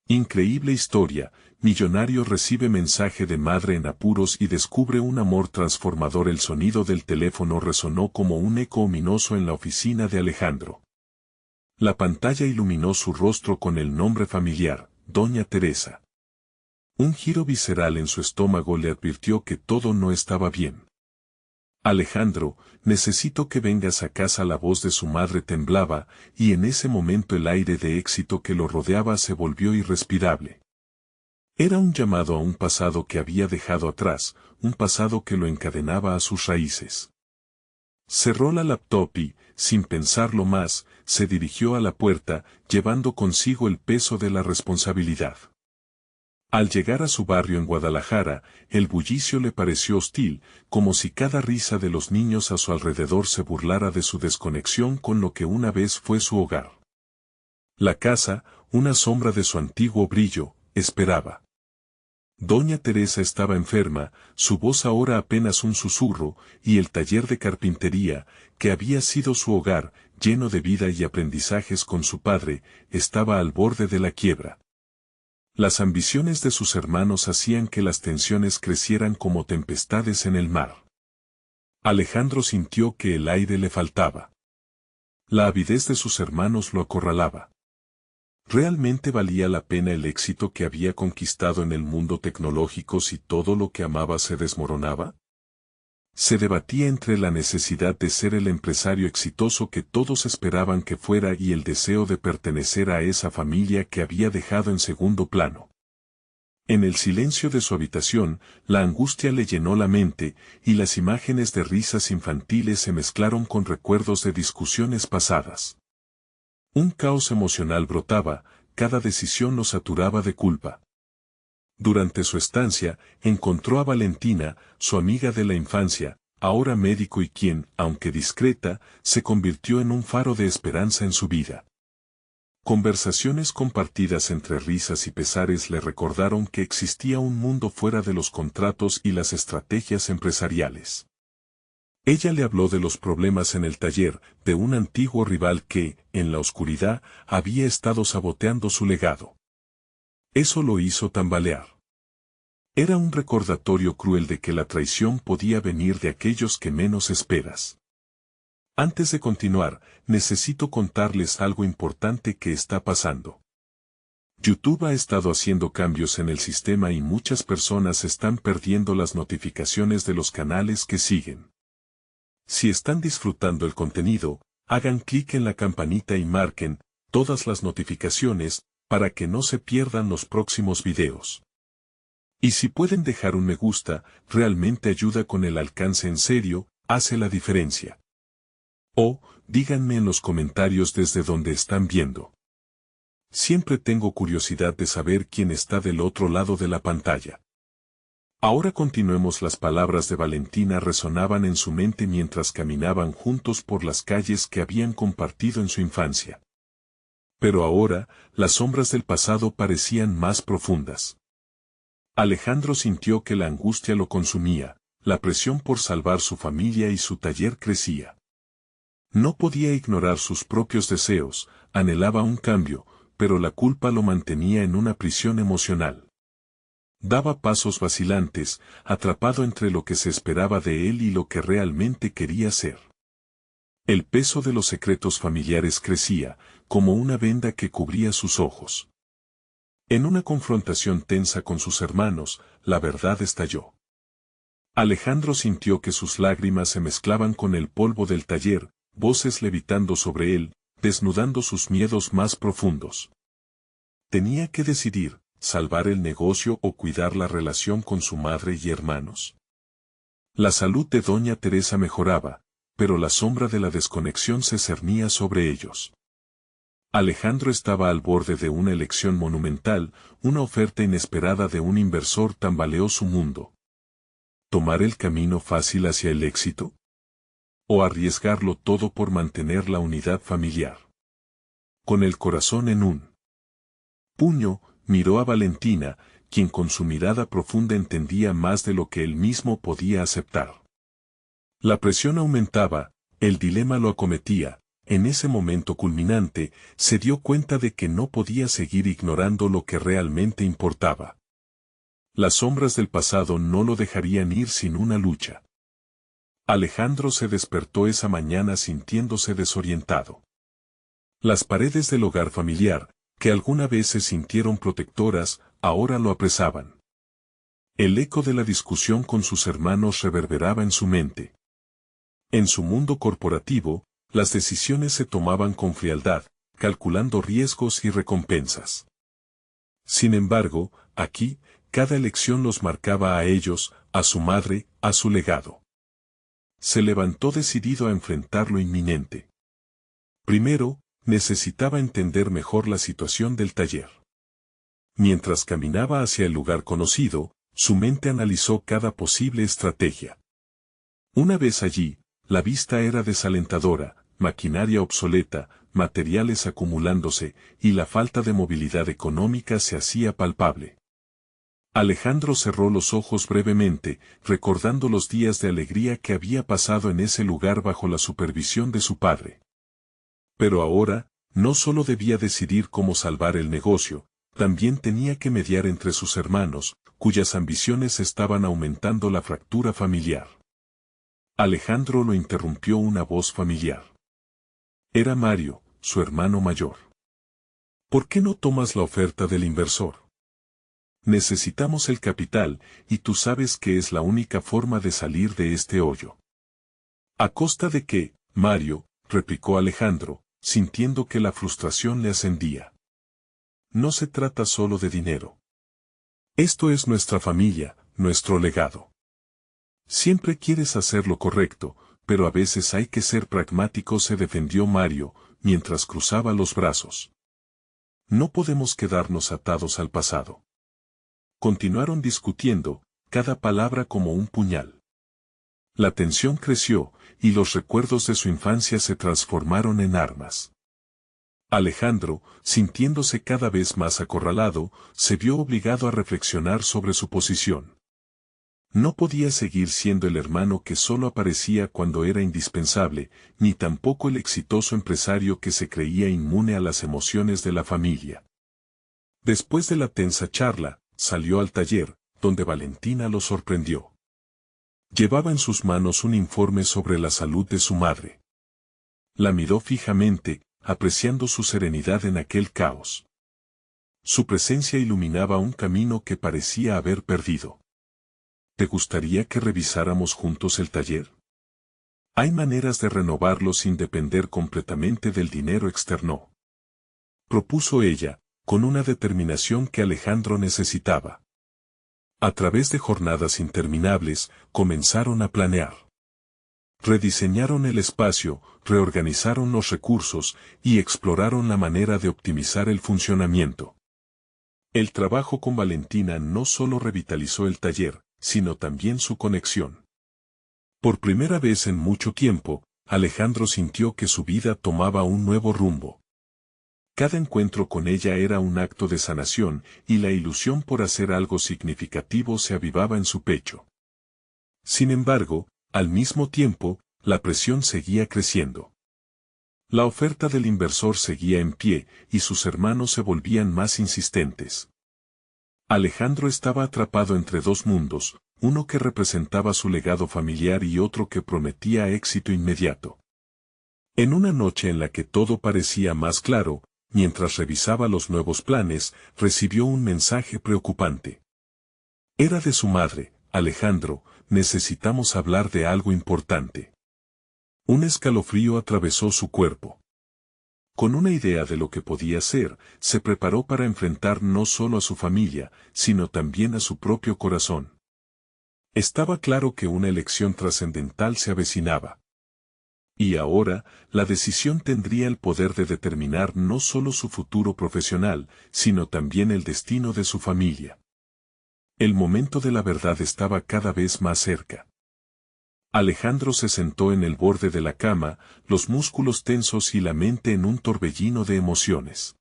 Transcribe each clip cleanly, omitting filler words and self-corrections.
Increíble historia, millonario recibe mensaje de madre en apuros y descubre un amor transformador. El sonido del teléfono resonó como un eco ominoso en la oficina de Alejandro. La pantalla iluminó su rostro con el nombre familiar, Doña Teresa. Un giro visceral en su estómago le advirtió que todo no estaba bien. Alejandro, necesito que vengas a casa. La voz de su madre temblaba, y en ese momento el aire de éxito que lo rodeaba se volvió irrespirable. Era un llamado a un pasado que había dejado atrás, un pasado que lo encadenaba a sus raíces. Cerró la laptop y, sin pensarlo más, se dirigió a la puerta, llevando consigo el peso de la responsabilidad. Al llegar a su barrio en Guadalajara, el bullicio le pareció hostil, como si cada risa de los niños a su alrededor se burlara de su desconexión con lo que una vez fue su hogar. La casa, una sombra de su antiguo brillo, esperaba. Doña Teresa estaba enferma, su voz ahora apenas un susurro, y el taller de carpintería, que había sido su hogar, lleno de vida y aprendizajes con su padre, estaba al borde de la quiebra. Las ambiciones de sus hermanos hacían que las tensiones crecieran como tempestades en el mar. Alejandro sintió que el aire le faltaba. La avidez de sus hermanos lo acorralaba. ¿Realmente valía la pena el éxito que había conquistado en el mundo tecnológico si todo lo que amaba se desmoronaba? Se debatía entre la necesidad de ser el empresario exitoso que todos esperaban que fuera y el deseo de pertenecer a esa familia que había dejado en segundo plano. En el silencio de su habitación, la angustia le llenó la mente, y las imágenes de risas infantiles se mezclaron con recuerdos de discusiones pasadas. Un caos emocional brotaba, cada decisión lo saturaba de culpa. Durante su estancia, encontró a Valentina, su amiga de la infancia, ahora médico y quien, aunque discreta, se convirtió en un faro de esperanza en su vida. Conversaciones compartidas entre risas y pesares le recordaron que existía un mundo fuera de los contratos y las estrategias empresariales. Ella le habló de los problemas en el taller, de un antiguo rival que, en la oscuridad, había estado saboteando su legado. Eso lo hizo tambalear. Era un recordatorio cruel de que la traición podía venir de aquellos que menos esperas. Antes de continuar, necesito contarles algo importante que está pasando. YouTube ha estado haciendo cambios en el sistema y muchas personas están perdiendo las notificaciones de los canales que siguen. Si están disfrutando el contenido, hagan clic en la campanita y marquen todas las notificaciones para que no se pierdan los próximos videos. Y si pueden dejar un me gusta, realmente ayuda con el alcance. En serio, hace la diferencia. O, díganme en los comentarios desde donde están viendo. Siempre tengo curiosidad de saber quién está del otro lado de la pantalla. Ahora continuemos. Las palabras de Valentina resonaban en su mente mientras caminaban juntos por las calles que habían compartido en su infancia. Pero ahora, las sombras del pasado parecían más profundas. Alejandro sintió que la angustia lo consumía, la presión por salvar su familia y su taller crecía. No podía ignorar sus propios deseos, anhelaba un cambio, pero la culpa lo mantenía en una prisión emocional. Daba pasos vacilantes, atrapado entre lo que se esperaba de él y lo que realmente quería ser. El peso de los secretos familiares crecía, como una venda que cubría sus ojos. En una confrontación tensa con sus hermanos, la verdad estalló. Alejandro sintió que sus lágrimas se mezclaban con el polvo del taller, voces levitando sobre él, desnudando sus miedos más profundos. Tenía que decidir, salvar el negocio o cuidar la relación con su madre y hermanos. La salud de Doña Teresa mejoraba, pero la sombra de la desconexión se cernía sobre ellos. Alejandro estaba al borde de una elección monumental, una oferta inesperada de un inversor tambaleó su mundo. ¿Tomar el camino fácil hacia el éxito? ¿O arriesgarlo todo por mantener la unidad familiar? Con el corazón en un puño, miró a Valentina, quien con su mirada profunda entendía más de lo que él mismo podía aceptar. La presión aumentaba, el dilema lo acometía, en ese momento culminante, se dio cuenta de que no podía seguir ignorando lo que realmente importaba. Las sombras del pasado no lo dejarían ir sin una lucha. Alejandro se despertó esa mañana sintiéndose desorientado. Las paredes del hogar familiar, que alguna vez se sintieron protectoras, ahora lo apresaban. El eco de la discusión con sus hermanos reverberaba en su mente. En su mundo corporativo, las decisiones se tomaban con frialdad, calculando riesgos y recompensas. Sin embargo, aquí, cada elección los marcaba a ellos, a su madre, a su legado. Se levantó decidido a enfrentar lo inminente. Primero, necesitaba entender mejor la situación del taller. Mientras caminaba hacia el lugar conocido, su mente analizó cada posible estrategia. Una vez allí, la vista era desalentadora, maquinaria obsoleta, materiales acumulándose, y la falta de movilidad económica se hacía palpable. Alejandro cerró los ojos brevemente, recordando los días de alegría que había pasado en ese lugar bajo la supervisión de su padre. Pero ahora, no solo debía decidir cómo salvar el negocio, también tenía que mediar entre sus hermanos, cuyas ambiciones estaban aumentando la fractura familiar. Alejandro lo interrumpió una voz familiar. Era Mario, su hermano mayor. ¿Por qué no tomas la oferta del inversor? Necesitamos el capital, y tú sabes que es la única forma de salir de este hoyo. ¿A costa de qué, Mario?, replicó Alejandro, sintiendo que la frustración le ascendía. No se trata solo de dinero. Esto es nuestra familia, nuestro legado. Siempre quieres hacer lo correcto, pero a veces hay que ser pragmático, se defendió Mario, mientras cruzaba los brazos. No podemos quedarnos atados al pasado. Continuaron discutiendo, cada palabra como un puñal. La tensión creció, y los recuerdos de su infancia se transformaron en armas. Alejandro, sintiéndose cada vez más acorralado, se vio obligado a reflexionar sobre su posición. No podía seguir siendo el hermano que solo aparecía cuando era indispensable, ni tampoco el exitoso empresario que se creía inmune a las emociones de la familia. Después de la tensa charla, salió al taller, donde Valentina lo sorprendió. Llevaba en sus manos un informe sobre la salud de su madre. La miró fijamente, apreciando su serenidad en aquel caos. Su presencia iluminaba un camino que parecía haber perdido. ¿Te gustaría que revisáramos juntos el taller? Hay maneras de renovarlo sin depender completamente del dinero externo. Propuso ella, con una determinación que Alejandro necesitaba. A través de jornadas interminables, comenzaron a planear. Rediseñaron el espacio, reorganizaron los recursos, y exploraron la manera de optimizar el funcionamiento. El trabajo con Valentina no solo revitalizó el taller, sino también su conexión. Por primera vez en mucho tiempo, Alejandro sintió que su vida tomaba un nuevo rumbo. Cada encuentro con ella era un acto de sanación, y la ilusión por hacer algo significativo se avivaba en su pecho. Sin embargo, al mismo tiempo, la presión seguía creciendo. La oferta del inversor seguía en pie, y sus hermanos se volvían más insistentes. Alejandro estaba atrapado entre dos mundos, uno que representaba su legado familiar y otro que prometía éxito inmediato. En una noche en la que todo parecía más claro, mientras revisaba los nuevos planes, recibió un mensaje preocupante. Era de su madre: Alejandro, necesitamos hablar de algo importante. Un escalofrío atravesó su cuerpo. Con una idea de lo que podía ser, se preparó para enfrentar no solo a su familia, sino también a su propio corazón. Estaba claro que una elección trascendental se avecinaba. Y ahora, la decisión tendría el poder de determinar no solo su futuro profesional, sino también el destino de su familia. El momento de la verdad estaba cada vez más cerca. Alejandro se sentó en el borde de la cama, los músculos tensos y la mente en un torbellino de emociones.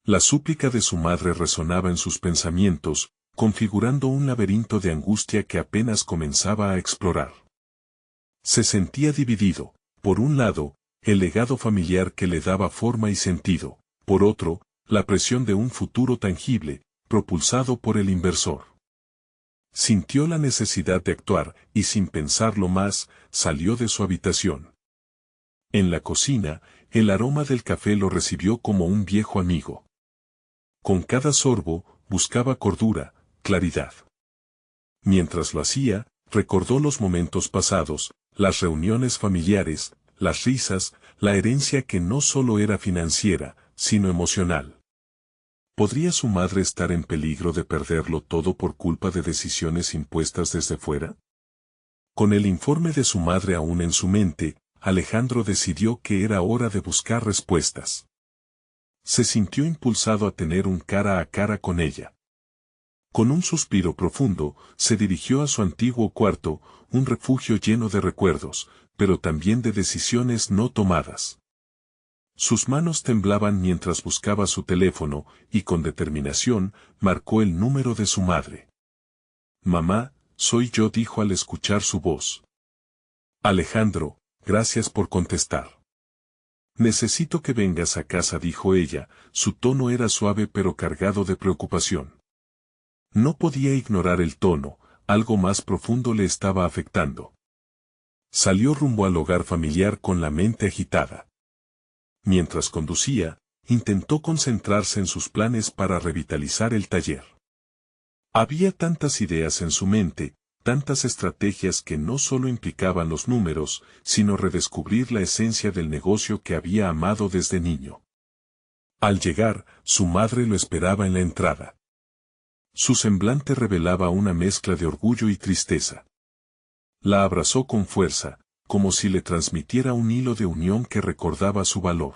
La súplica de su madre resonaba en sus pensamientos, configurando un laberinto de angustia que apenas comenzaba a explorar. Se sentía dividido. Por un lado, el legado familiar que le daba forma y sentido; por otro, la presión de un futuro tangible, propulsado por el inversor. Sintió la necesidad de actuar, y sin pensarlo más, salió de su habitación. En la cocina, el aroma del café lo recibió como un viejo amigo. Con cada sorbo, buscaba cordura, claridad. Mientras lo hacía, recordó los momentos pasados, las reuniones familiares, las risas, la herencia que no solo era financiera, sino emocional. ¿Podría su madre estar en peligro de perderlo todo por culpa de decisiones impuestas desde fuera? Con el informe de su madre aún en su mente, Alejandro decidió que era hora de buscar respuestas. Se sintió impulsado a tener un cara a cara con ella. Con un suspiro profundo, se dirigió a su antiguo cuarto, un refugio lleno de recuerdos, pero también de decisiones no tomadas. Sus manos temblaban mientras buscaba su teléfono, y con determinación, marcó el número de su madre. «Mamá, soy yo», dijo al escuchar su voz. «Alejandro, gracias por contestar. Necesito que vengas a casa», dijo ella, su tono era suave pero cargado de preocupación. No podía ignorar el tono, algo más profundo le estaba afectando. Salió rumbo al hogar familiar con la mente agitada. Mientras conducía, intentó concentrarse en sus planes para revitalizar el taller. Había tantas ideas en su mente, tantas estrategias que no solo implicaban los números, sino redescubrir la esencia del negocio que había amado desde niño. Al llegar, su madre lo esperaba en la entrada. Su semblante revelaba una mezcla de orgullo y tristeza. La abrazó con fuerza, como si le transmitiera un hilo de unión que recordaba su valor.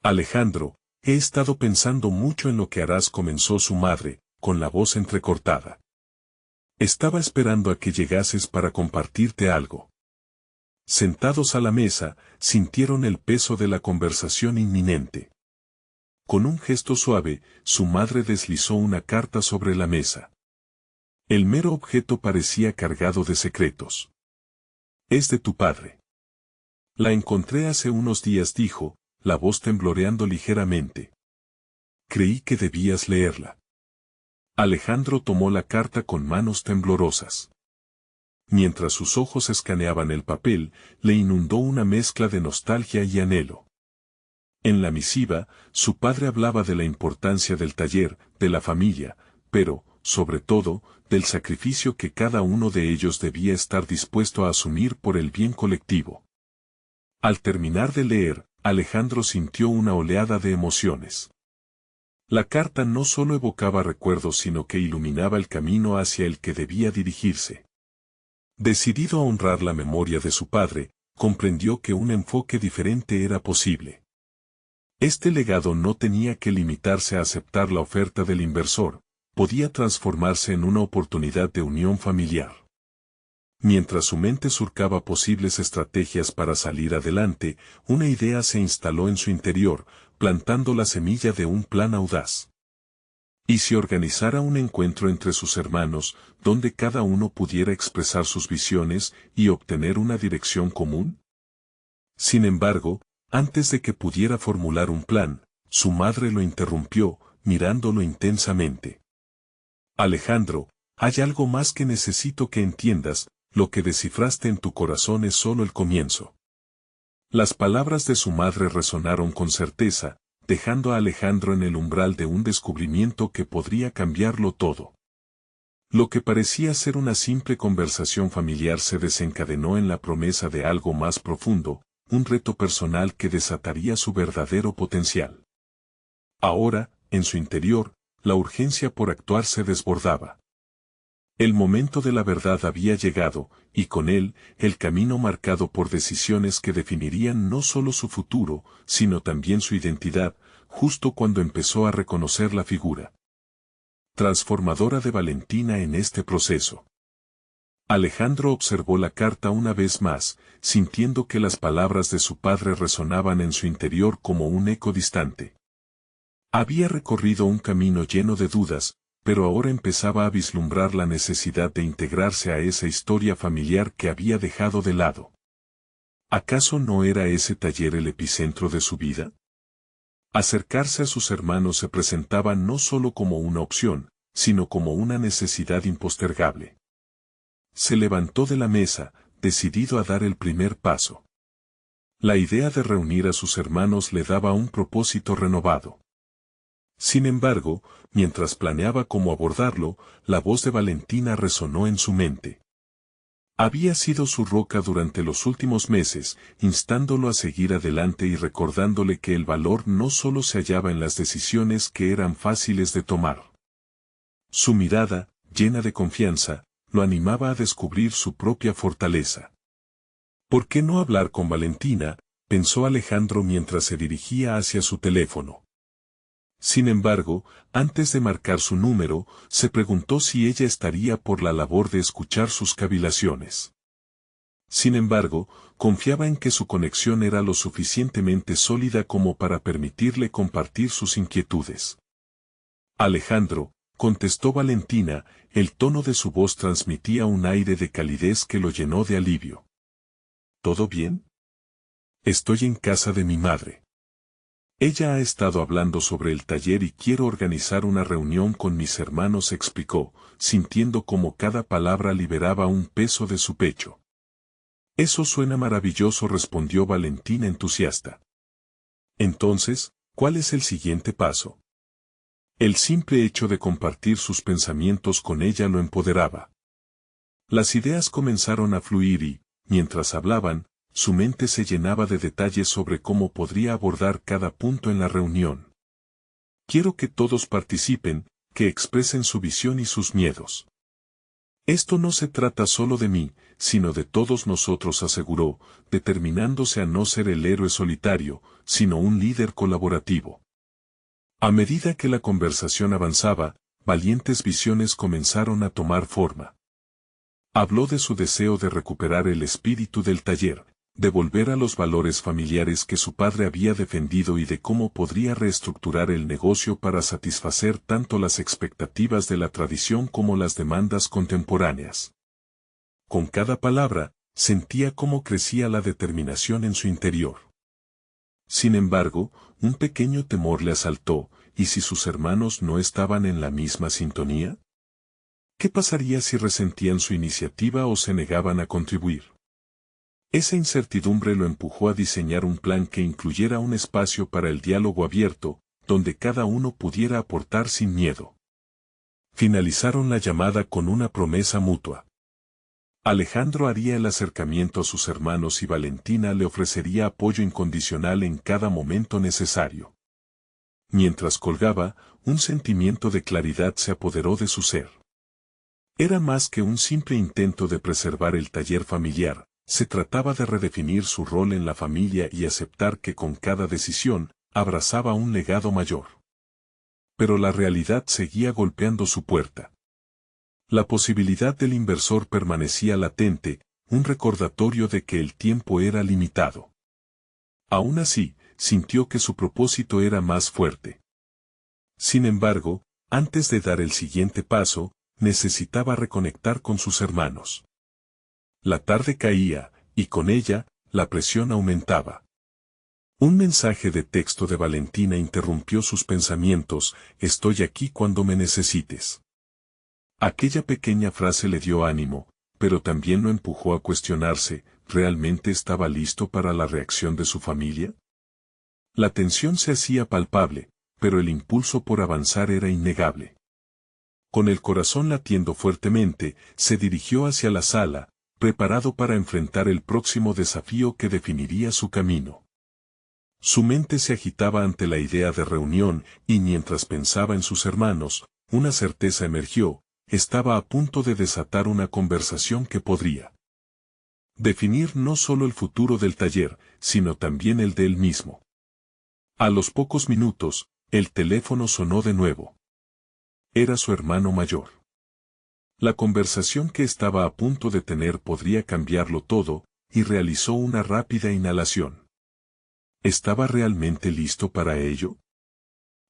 «Alejandro, he estado pensando mucho en lo que harás», comenzó su madre, con la voz entrecortada. «Estaba esperando a que llegases para compartirte algo». Sentados a la mesa, sintieron el peso de la conversación inminente. Con un gesto suave, su madre deslizó una carta sobre la mesa. El mero objeto parecía cargado de secretos. «Es de tu padre. La encontré hace unos días», dijo, la voz tembloreando ligeramente. «Creí que debías leerla». Alejandro tomó la carta con manos temblorosas. Mientras sus ojos escaneaban el papel, le inundó una mezcla de nostalgia y anhelo. En la misiva, su padre hablaba de la importancia del taller, de la familia, pero, sobre todo, del sacrificio que cada uno de ellos debía estar dispuesto a asumir por el bien colectivo. Al terminar de leer, Alejandro sintió una oleada de emociones. La carta no solo evocaba recuerdos sino que iluminaba el camino hacia el que debía dirigirse. Decidido a honrar la memoria de su padre, comprendió que un enfoque diferente era posible. Este legado no tenía que limitarse a aceptar la oferta del inversor, podía transformarse en una oportunidad de unión familiar. Mientras su mente surcaba posibles estrategias para salir adelante, una idea se instaló en su interior, plantando la semilla de un plan audaz. ¿Y si organizara un encuentro entre sus hermanos, donde cada uno pudiera expresar sus visiones y obtener una dirección común? Sin embargo, antes de que pudiera formular un plan, su madre lo interrumpió, mirándolo intensamente. «Alejandro, hay algo más que necesito que entiendas. Lo que descifraste en tu corazón es solo el comienzo». Las palabras de su madre resonaron con certeza, dejando a Alejandro en el umbral de un descubrimiento que podría cambiarlo todo. Lo que parecía ser una simple conversación familiar se desencadenó en la promesa de algo más profundo, un reto personal que desataría su verdadero potencial. Ahora, en su interior, la urgencia por actuar se desbordaba. El momento de la verdad había llegado, y con él, el camino marcado por decisiones que definirían no solo su futuro, sino también su identidad, justo cuando empezó a reconocer la figura transformadora de Valentina en este proceso. Alejandro observó la carta una vez más, sintiendo que las palabras de su padre resonaban en su interior como un eco distante. Había recorrido un camino lleno de dudas, pero ahora empezaba a vislumbrar la necesidad de integrarse a esa historia familiar que había dejado de lado. ¿Acaso no era ese taller el epicentro de su vida? Acercarse a sus hermanos se presentaba no solo como una opción, sino como una necesidad impostergable. Se levantó de la mesa, decidido a dar el primer paso. La idea de reunir a sus hermanos le daba un propósito renovado. Sin embargo, mientras planeaba cómo abordarlo, la voz de Valentina resonó en su mente. Había sido su roca durante los últimos meses, instándolo a seguir adelante y recordándole que el valor no solo se hallaba en las decisiones que eran fáciles de tomar. Su mirada, llena de confianza, lo animaba a descubrir su propia fortaleza. ¿Por qué no hablar con Valentina?, pensó Alejandro mientras se dirigía hacia su teléfono. Sin embargo, antes de marcar su número, se preguntó si ella estaría por la labor de escuchar sus cavilaciones. Sin embargo, confiaba en que su conexión era lo suficientemente sólida como para permitirle compartir sus inquietudes. Alejandro, contestó Valentina, el tono de su voz transmitía un aire de calidez que lo llenó de alivio. ¿Todo bien? Estoy en casa de mi madre. Ella ha estado hablando sobre el taller y quiero organizar una reunión con mis hermanos, explicó, sintiendo como cada palabra liberaba un peso de su pecho. Eso suena maravilloso, respondió Valentina entusiasta. Entonces, ¿cuál es el siguiente paso? El simple hecho de compartir sus pensamientos con ella lo empoderaba. Las ideas comenzaron a fluir y, mientras hablaban, su mente se llenaba de detalles sobre cómo podría abordar cada punto en la reunión. Quiero que todos participen, que expresen su visión y sus miedos. Esto no se trata solo de mí, sino de todos nosotros, aseguró, determinándose a no ser el héroe solitario, sino un líder colaborativo. A medida que la conversación avanzaba, valientes visiones comenzaron a tomar forma. Habló de su deseo de recuperar el espíritu del taller, de volver a los valores familiares que su padre había defendido y de cómo podría reestructurar el negocio para satisfacer tanto las expectativas de la tradición como las demandas contemporáneas. Con cada palabra, sentía cómo crecía la determinación en su interior. Sin embargo, un pequeño temor le asaltó, ¿y si sus hermanos no estaban en la misma sintonía? ¿Qué pasaría si resentían su iniciativa o se negaban a contribuir? Esa incertidumbre lo empujó a diseñar un plan que incluyera un espacio para el diálogo abierto, donde cada uno pudiera aportar sin miedo. Finalizaron la llamada con una promesa mutua. Alejandro haría el acercamiento a sus hermanos y Valentina le ofrecería apoyo incondicional en cada momento necesario. Mientras colgaba, un sentimiento de claridad se apoderó de su ser. Era más que un simple intento de preservar el taller familiar. Se trataba de redefinir su rol en la familia y aceptar que con cada decisión, abrazaba un legado mayor. Pero la realidad seguía golpeando su puerta. La posibilidad del inversor permanecía latente, un recordatorio de que el tiempo era limitado. Aún así, sintió que su propósito era más fuerte. Sin embargo, antes de dar el siguiente paso, necesitaba reconectar con sus hermanos. La tarde caía, y con ella, la presión aumentaba. Un mensaje de texto de Valentina interrumpió sus pensamientos: estoy aquí cuando me necesites. Aquella pequeña frase le dio ánimo, pero también lo empujó a cuestionarse, ¿realmente estaba listo para la reacción de su familia? La tensión se hacía palpable, pero el impulso por avanzar era innegable. Con el corazón latiendo fuertemente, se dirigió hacia la sala, preparado para enfrentar el próximo desafío que definiría su camino. Su mente se agitaba ante la idea de reunión, y mientras pensaba en sus hermanos, una certeza emergió: estaba a punto de desatar una conversación que podría definir no solo el futuro del taller, sino también el de él mismo. A los pocos minutos, el teléfono sonó de nuevo. Era su hermano mayor. La conversación que estaba a punto de tener podría cambiarlo todo, y realizó una rápida inhalación. ¿Estaba realmente listo para ello?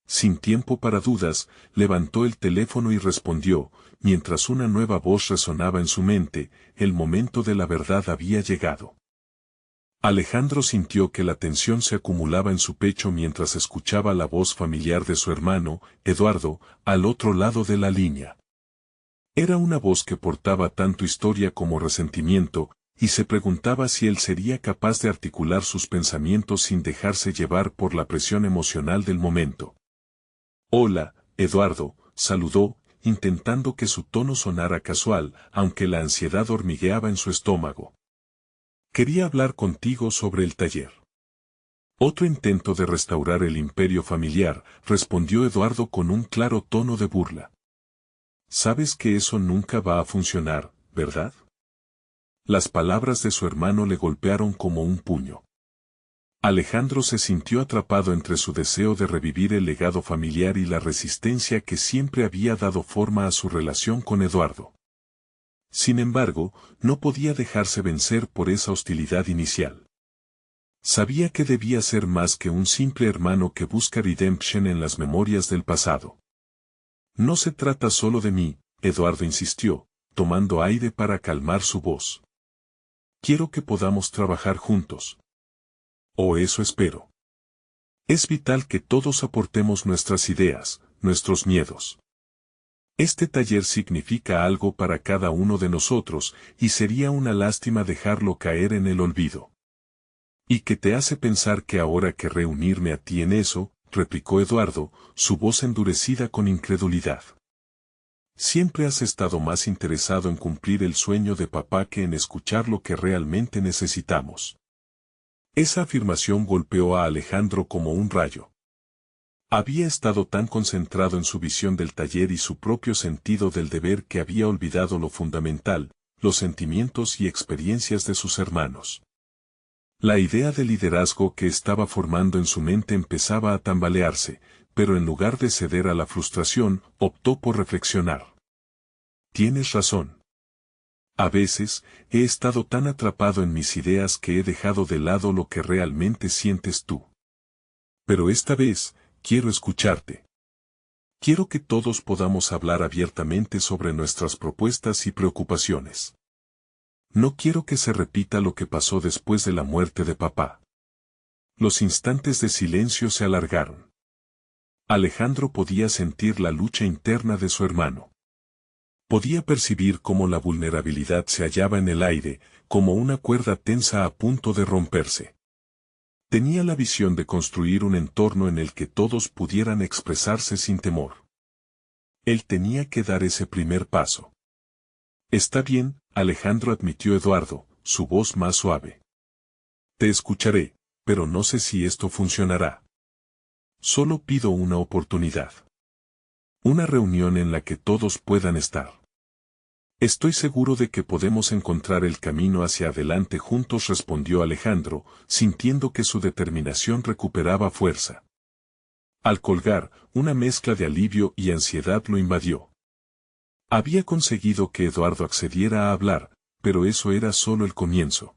Sin tiempo para dudas, levantó el teléfono y respondió, mientras una nueva voz resonaba en su mente: el momento de la verdad había llegado. Alejandro sintió que la tensión se acumulaba en su pecho mientras escuchaba la voz familiar de su hermano, Eduardo, al otro lado de la línea. Era una voz que portaba tanto historia como resentimiento, y se preguntaba si él sería capaz de articular sus pensamientos sin dejarse llevar por la presión emocional del momento. «Hola, Eduardo», saludó, intentando que su tono sonara casual, aunque la ansiedad hormigueaba en su estómago. «Quería hablar contigo sobre el taller». Otro intento de restaurar el imperio familiar, respondió Eduardo con un claro tono de burla. «Sabes que eso nunca va a funcionar, ¿verdad?». Las palabras de su hermano le golpearon como un puño. Alejandro se sintió atrapado entre su deseo de revivir el legado familiar y la resistencia que siempre había dado forma a su relación con Eduardo. Sin embargo, no podía dejarse vencer por esa hostilidad inicial. Sabía que debía ser más que un simple hermano que busca redemption en las memorias del pasado. «No se trata solo de mí», Eduardo insistió, tomando aire para calmar su voz. «Quiero que podamos trabajar juntos. O eso espero. Es vital que todos aportemos nuestras ideas, nuestros miedos. Este taller significa algo para cada uno de nosotros, y sería una lástima dejarlo caer en el olvido». «¿Y qué te hace pensar que ahora querré unirme a ti en eso?», replicó Eduardo, su voz endurecida con incredulidad. «Siempre has estado más interesado en cumplir el sueño de papá que en escuchar lo que realmente necesitamos». Esa afirmación golpeó a Alejandro como un rayo. Había estado tan concentrado en su visión del taller y su propio sentido del deber que había olvidado lo fundamental, los sentimientos y experiencias de sus hermanos. La idea de liderazgo que estaba formando en su mente empezaba a tambalearse, pero en lugar de ceder a la frustración, optó por reflexionar. «Tienes razón. A veces, he estado tan atrapado en mis ideas que he dejado de lado lo que realmente sientes tú. Pero esta vez, quiero escucharte. Quiero que todos podamos hablar abiertamente sobre nuestras propuestas y preocupaciones. No quiero que se repita lo que pasó después de la muerte de papá». Los instantes de silencio se alargaron. Alejandro podía sentir la lucha interna de su hermano. Podía percibir cómo la vulnerabilidad se hallaba en el aire, como una cuerda tensa a punto de romperse. Tenía la visión de construir un entorno en el que todos pudieran expresarse sin temor. Él tenía que dar ese primer paso. «Está bien», Alejandro admitió Eduardo, su voz más suave. «Te escucharé, pero no sé si esto funcionará. Solo pido una oportunidad. Una reunión en la que todos puedan estar. Estoy seguro de que podemos encontrar el camino hacia adelante juntos», respondió Alejandro, sintiendo que su determinación recuperaba fuerza. Al colgar, una mezcla de alivio y ansiedad lo invadió. Había conseguido que Eduardo accediera a hablar, pero eso era solo el comienzo.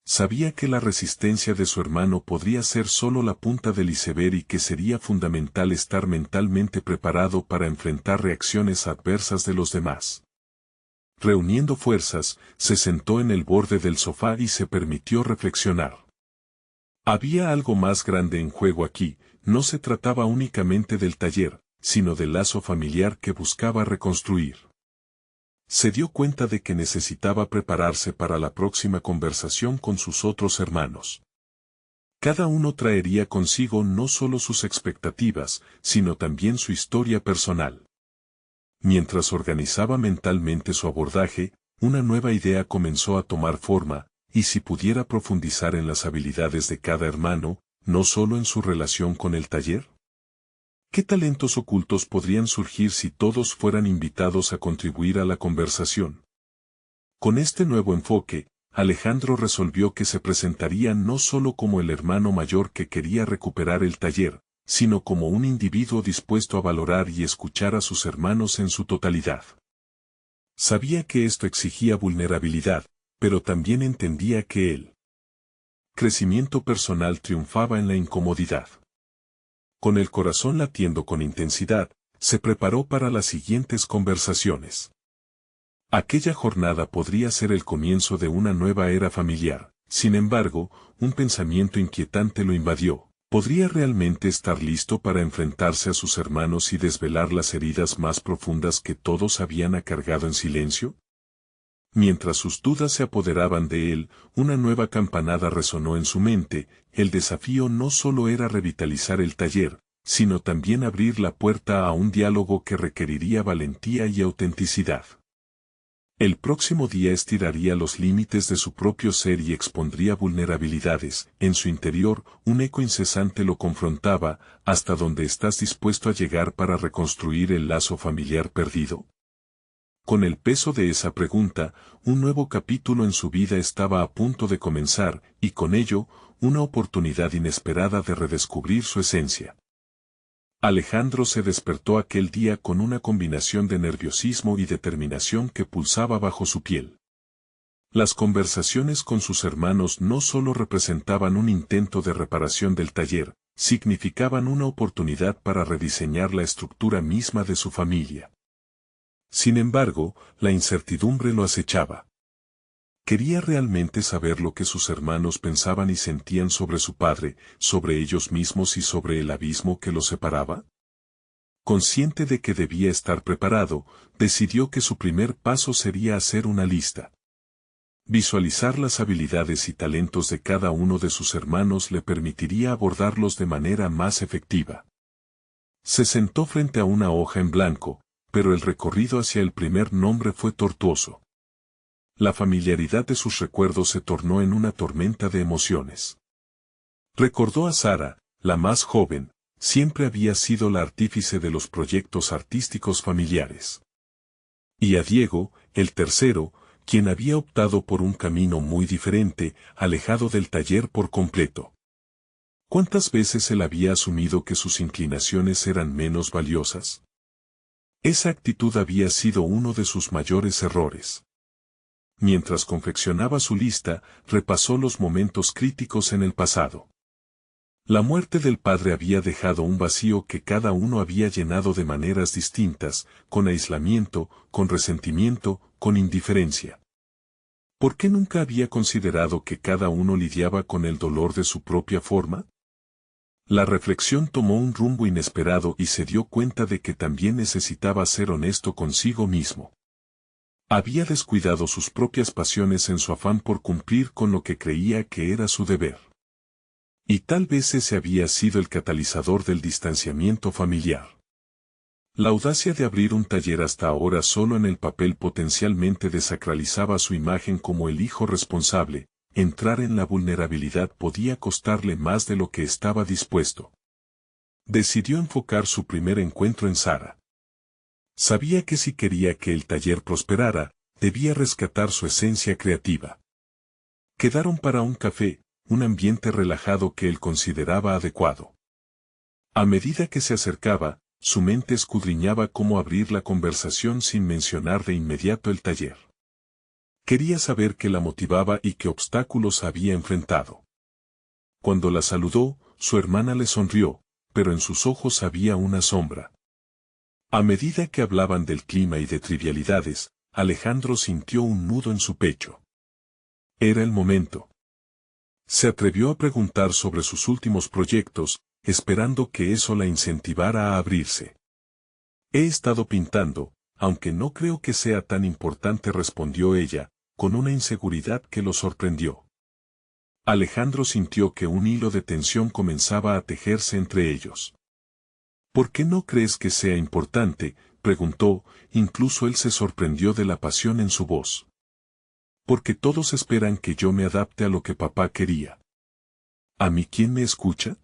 Sabía que la resistencia de su hermano podría ser solo la punta del iceberg y que sería fundamental estar mentalmente preparado para enfrentar reacciones adversas de los demás. Reuniendo fuerzas, se sentó en el borde del sofá y se permitió reflexionar. Había algo más grande en juego aquí, no se trataba únicamente del taller, sino del lazo familiar que buscaba reconstruir. Se dio cuenta de que necesitaba prepararse para la próxima conversación con sus otros hermanos. Cada uno traería consigo no solo sus expectativas, sino también su historia personal. Mientras organizaba mentalmente su abordaje, una nueva idea comenzó a tomar forma, y si pudiera profundizar en las habilidades de cada hermano, no solo en su relación con el taller. ¿Qué talentos ocultos podrían surgir si todos fueran invitados a contribuir a la conversación? Con este nuevo enfoque, Alejandro resolvió que se presentaría no solo como el hermano mayor que quería recuperar el taller, sino como un individuo dispuesto a valorar y escuchar a sus hermanos en su totalidad. Sabía que esto exigía vulnerabilidad, pero también entendía que el crecimiento personal triunfaba en la incomodidad. Con el corazón latiendo con intensidad, se preparó para las siguientes conversaciones. Aquella jornada podría ser el comienzo de una nueva era familiar, Sin embargo, un pensamiento inquietante lo invadió. ¿Podría realmente estar listo para enfrentarse a sus hermanos y desvelar las heridas más profundas que todos habían acargado en silencio? Mientras sus dudas se apoderaban de él, una nueva campanada resonó en su mente. El desafío no solo era revitalizar el taller, sino también abrir la puerta a un diálogo que requeriría valentía y autenticidad. El próximo día estiraría los límites de su propio ser y expondría vulnerabilidades. En su interior, un eco incesante lo confrontaba. ¿Hasta dónde estás dispuesto a llegar para reconstruir el lazo familiar perdido? Con el peso de esa pregunta, un nuevo capítulo en su vida estaba a punto de comenzar, y con ello, una oportunidad inesperada de redescubrir su esencia. Alejandro se despertó aquel día con una combinación de nerviosismo y determinación que pulsaba bajo su piel. Las conversaciones con sus hermanos no solo representaban un intento de reparación del taller, significaban una oportunidad para rediseñar la estructura misma de su familia. Sin embargo, la incertidumbre lo acechaba. ¿Quería realmente saber lo que sus hermanos pensaban y sentían sobre su padre, sobre ellos mismos y sobre el abismo que los separaba? Consciente de que debía estar preparado, decidió que su primer paso sería hacer una lista. Visualizar las habilidades y talentos de cada uno de sus hermanos le permitiría abordarlos de manera más efectiva. Se sentó frente a una hoja en blanco, pero el recorrido hacia el primer nombre fue tortuoso. La familiaridad de sus recuerdos se tornó en una tormenta de emociones. Recordó a Sara, la más joven, siempre había sido la artífice de los proyectos artísticos familiares. Y a Diego, el tercero, quien había optado por un camino muy diferente, alejado del taller por completo. ¿Cuántas veces él había asumido que sus inclinaciones eran menos valiosas? Esa actitud había sido uno de sus mayores errores. Mientras confeccionaba su lista, repasó los momentos críticos en el pasado. La muerte del padre había dejado un vacío que cada uno había llenado de maneras distintas, con aislamiento, con resentimiento, con indiferencia. ¿Por qué nunca había considerado que cada uno lidiaba con el dolor de su propia forma? La reflexión tomó un rumbo inesperado y se dio cuenta de que también necesitaba ser honesto consigo mismo. Había descuidado sus propias pasiones en su afán por cumplir con lo que creía que era su deber. Y tal vez ese había sido el catalizador del distanciamiento familiar. La audacia de abrir un taller hasta ahora solo en el papel potencialmente desacralizaba su imagen como el hijo responsable. Entrar en la vulnerabilidad podía costarle más de lo que estaba dispuesto. Decidió enfocar su primer encuentro en Sara. Sabía que si quería que el taller prosperara, debía rescatar su esencia creativa. Quedaron para un café, un ambiente relajado que él consideraba adecuado. A medida que se acercaba, su mente escudriñaba cómo abrir la conversación sin mencionar de inmediato el taller. Quería saber qué la motivaba y qué obstáculos había enfrentado. Cuando la saludó, su hermana le sonrió, pero en sus ojos había una sombra. A medida que hablaban del clima y de trivialidades, Alejandro sintió un nudo en su pecho. Era el momento. Se atrevió a preguntar sobre sus últimos proyectos, esperando que eso la incentivara a abrirse. He estado pintando, aunque no creo que sea tan importante, respondió ella, con una inseguridad que lo sorprendió. Alejandro sintió que un hilo de tensión comenzaba a tejerse entre ellos. ¿Por qué no crees que sea importante?, preguntó, incluso él se sorprendió de la pasión en su voz. Porque todos esperan que yo me adapte a lo que papá quería. ¿A mí quién me escucha?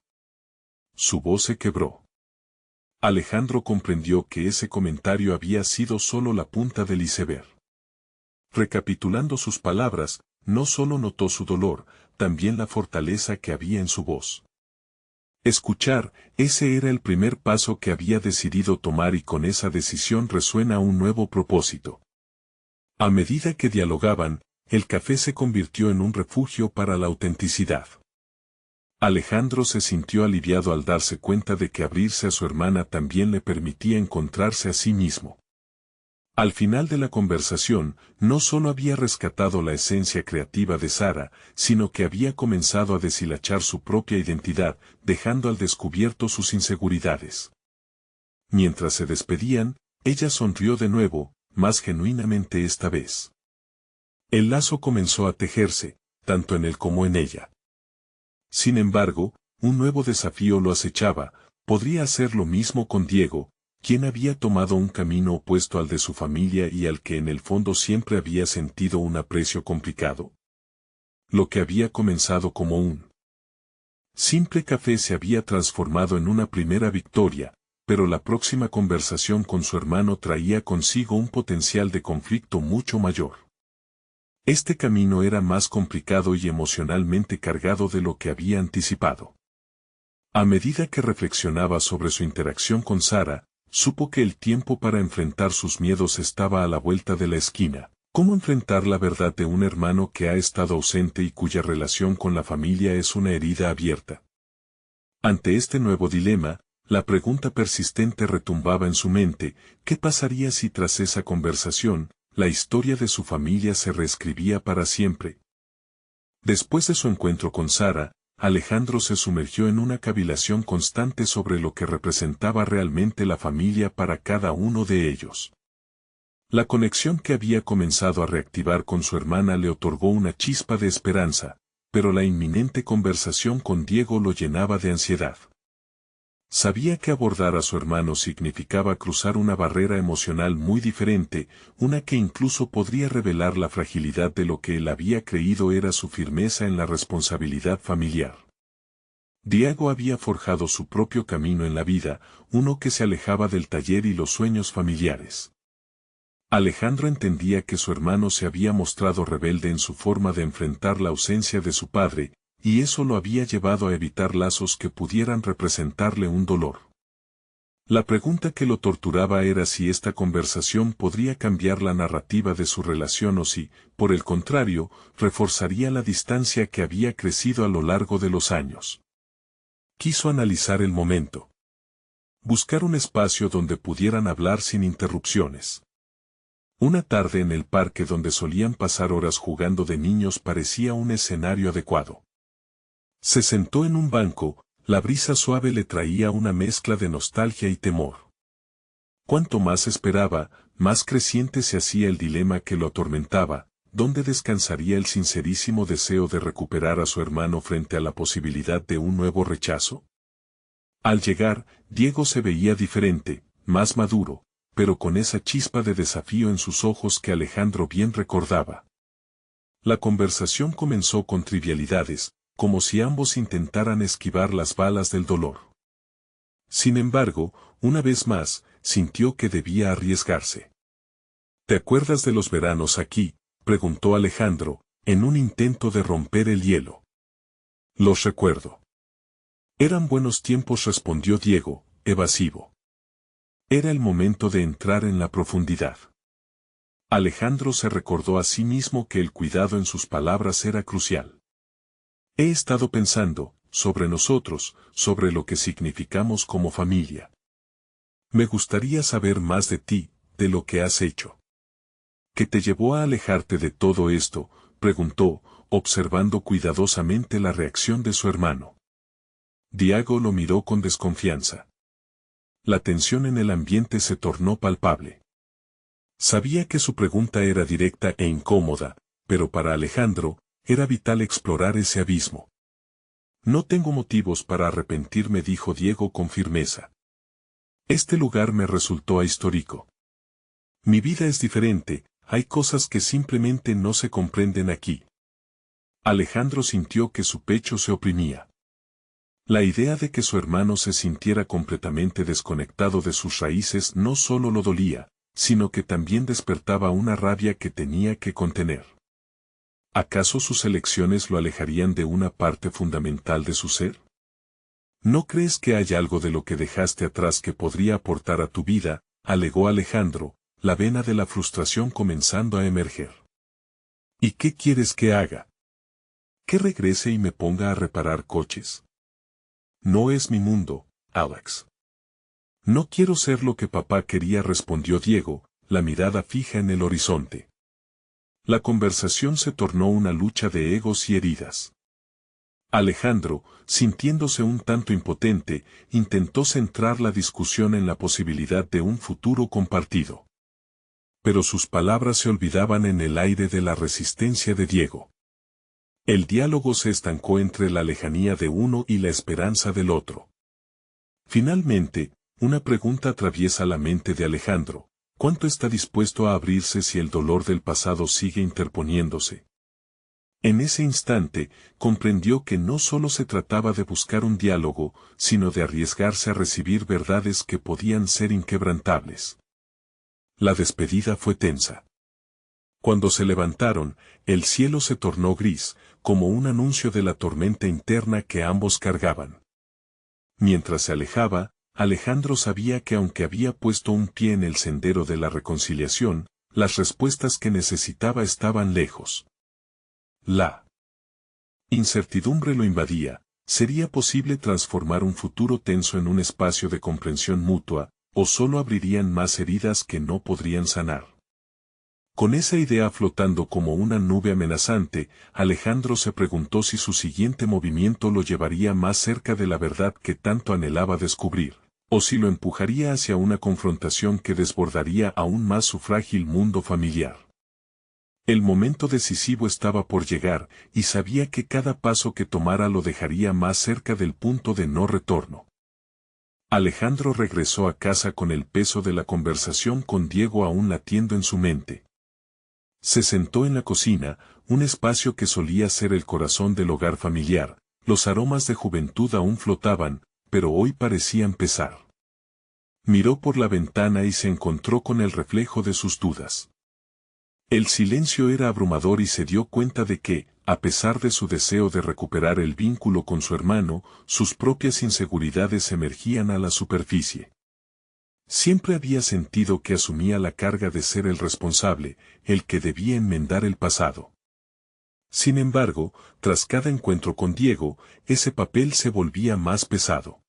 Su voz se quebró. Alejandro comprendió que ese comentario había sido solo la punta del iceberg. Recapitulando sus palabras, no solo notó su dolor, también la fortaleza que había en su voz. Escuchar, ese era el primer paso que había decidido tomar y con esa decisión resuena un nuevo propósito. A medida que dialogaban, el café se convirtió en un refugio para la autenticidad. Alejandro se sintió aliviado al darse cuenta de que abrirse a su hermana también le permitía encontrarse a sí mismo. Al final de la conversación, no solo había rescatado la esencia creativa de Sara, sino que había comenzado a deshilachar su propia identidad, dejando al descubierto sus inseguridades. Mientras se despedían, ella sonrió de nuevo, más genuinamente esta vez. El lazo comenzó a tejerse, tanto en él como en ella. Sin embargo, un nuevo desafío lo acechaba. Podría hacer lo mismo con Diego, quien había tomado un camino opuesto al de su familia y al que en el fondo siempre había sentido un aprecio complicado. Lo que había comenzado como un simple café se había transformado en una primera victoria, pero la próxima conversación con su hermano traía consigo un potencial de conflicto mucho mayor. Este camino era más complicado y emocionalmente cargado de lo que había anticipado. A medida que reflexionaba sobre su interacción con Sara, supo que el tiempo para enfrentar sus miedos estaba a la vuelta de la esquina. ¿Cómo enfrentar la verdad de un hermano que ha estado ausente y cuya relación con la familia es una herida abierta? Ante este nuevo dilema, la pregunta persistente retumbaba en su mente: ¿qué pasaría si tras esa conversación, la historia de su familia se reescribía para siempre? Después de su encuentro con Sara, Alejandro se sumergió en una cavilación constante sobre lo que representaba realmente la familia para cada uno de ellos. La conexión que había comenzado a reactivar con su hermana le otorgó una chispa de esperanza, pero la inminente conversación con Diego lo llenaba de ansiedad. Sabía que abordar a su hermano significaba cruzar una barrera emocional muy diferente, una que incluso podría revelar la fragilidad de lo que él había creído era su firmeza en la responsabilidad familiar. Diego había forjado su propio camino en la vida, uno que se alejaba del taller y los sueños familiares. Alejandro entendía que su hermano se había mostrado rebelde en su forma de enfrentar la ausencia de su padre, y eso lo había llevado a evitar lazos que pudieran representarle un dolor. La pregunta que lo torturaba era si esta conversación podría cambiar la narrativa de su relación o si, por el contrario, reforzaría la distancia que había crecido a lo largo de los años. Quiso analizar el momento. Buscar un espacio donde pudieran hablar sin interrupciones. Una tarde en el parque donde solían pasar horas jugando de niños parecía un escenario adecuado. Se sentó en un banco, la brisa suave le traía una mezcla de nostalgia y temor. Cuanto más esperaba, más creciente se hacía el dilema que lo atormentaba: ¿dónde descansaría el sincerísimo deseo de recuperar a su hermano frente a la posibilidad de un nuevo rechazo? Al llegar, Diego se veía diferente, más maduro, pero con esa chispa de desafío en sus ojos que Alejandro bien recordaba. La conversación comenzó con trivialidades, como si ambos intentaran esquivar las balas del dolor. Sin embargo, una vez más, sintió que debía arriesgarse. ¿Te acuerdas de los veranos aquí?, preguntó Alejandro, en un intento de romper el hielo. Los recuerdo. Eran buenos tiempos, respondió Diego, evasivo. Era el momento de entrar en la profundidad. Alejandro se recordó a sí mismo que el cuidado en sus palabras era crucial. He estado pensando, sobre nosotros, sobre lo que significamos como familia. Me gustaría saber más de ti, de lo que has hecho. ¿Qué te llevó a alejarte de todo esto?, preguntó, observando cuidadosamente la reacción de su hermano. Diego lo miró con desconfianza. La tensión en el ambiente se tornó palpable. Sabía que su pregunta era directa e incómoda, pero para Alejandro, era vital explorar ese abismo. No tengo motivos para arrepentirme, dijo Diego con firmeza. Este lugar me resultó ahistórico. Mi vida es diferente, hay cosas que simplemente no se comprenden aquí. Alejandro sintió que su pecho se oprimía. La idea de que su hermano se sintiera completamente desconectado de sus raíces no solo lo dolía, sino que también despertaba una rabia que tenía que contener. ¿Acaso sus elecciones lo alejarían de una parte fundamental de su ser? ¿No crees que hay algo de lo que dejaste atrás que podría aportar a tu vida?, alegó Alejandro, la vena de la frustración comenzando a emerger. ¿Y qué quieres que haga? ¿Que regrese y me ponga a reparar coches? No es mi mundo, Alex. No quiero ser lo que papá quería, respondió Diego, la mirada fija en el horizonte. La conversación se tornó una lucha de egos y heridas. Alejandro, sintiéndose un tanto impotente, intentó centrar la discusión en la posibilidad de un futuro compartido. Pero sus palabras se olvidaban en el aire de la resistencia de Diego. El diálogo se estancó entre la lejanía de uno y la esperanza del otro. Finalmente, una pregunta atraviesa la mente de Alejandro: ¿cuánto está dispuesto a abrirse si el dolor del pasado sigue interponiéndose? En ese instante, comprendió que no solo se trataba de buscar un diálogo, sino de arriesgarse a recibir verdades que podían ser inquebrantables. La despedida fue tensa. Cuando se levantaron, el cielo se tornó gris, como un anuncio de la tormenta interna que ambos cargaban. Mientras se alejaba, Alejandro sabía que aunque había puesto un pie en el sendero de la reconciliación, las respuestas que necesitaba estaban lejos. La incertidumbre lo invadía. ¿Sería posible transformar un futuro tenso en un espacio de comprensión mutua, o solo abrirían más heridas que no podrían sanar? Con esa idea flotando como una nube amenazante, Alejandro se preguntó si su siguiente movimiento lo llevaría más cerca de la verdad que tanto anhelaba descubrir, o si lo empujaría hacia una confrontación que desbordaría aún más su frágil mundo familiar. El momento decisivo estaba por llegar, y sabía que cada paso que tomara lo dejaría más cerca del punto de no retorno. Alejandro regresó a casa con el peso de la conversación con Diego aún latiendo en su mente. Se sentó en la cocina, un espacio que solía ser el corazón del hogar familiar. Los aromas de juventud aún flotaban, pero hoy parecían pesar. Miró por la ventana y se encontró con el reflejo de sus dudas. El silencio era abrumador y se dio cuenta de que, a pesar de su deseo de recuperar el vínculo con su hermano, sus propias inseguridades emergían a la superficie. Siempre había sentido que asumía la carga de ser el responsable, el que debía enmendar el pasado. Sin embargo, tras cada encuentro con Diego, ese papel se volvía más pesado.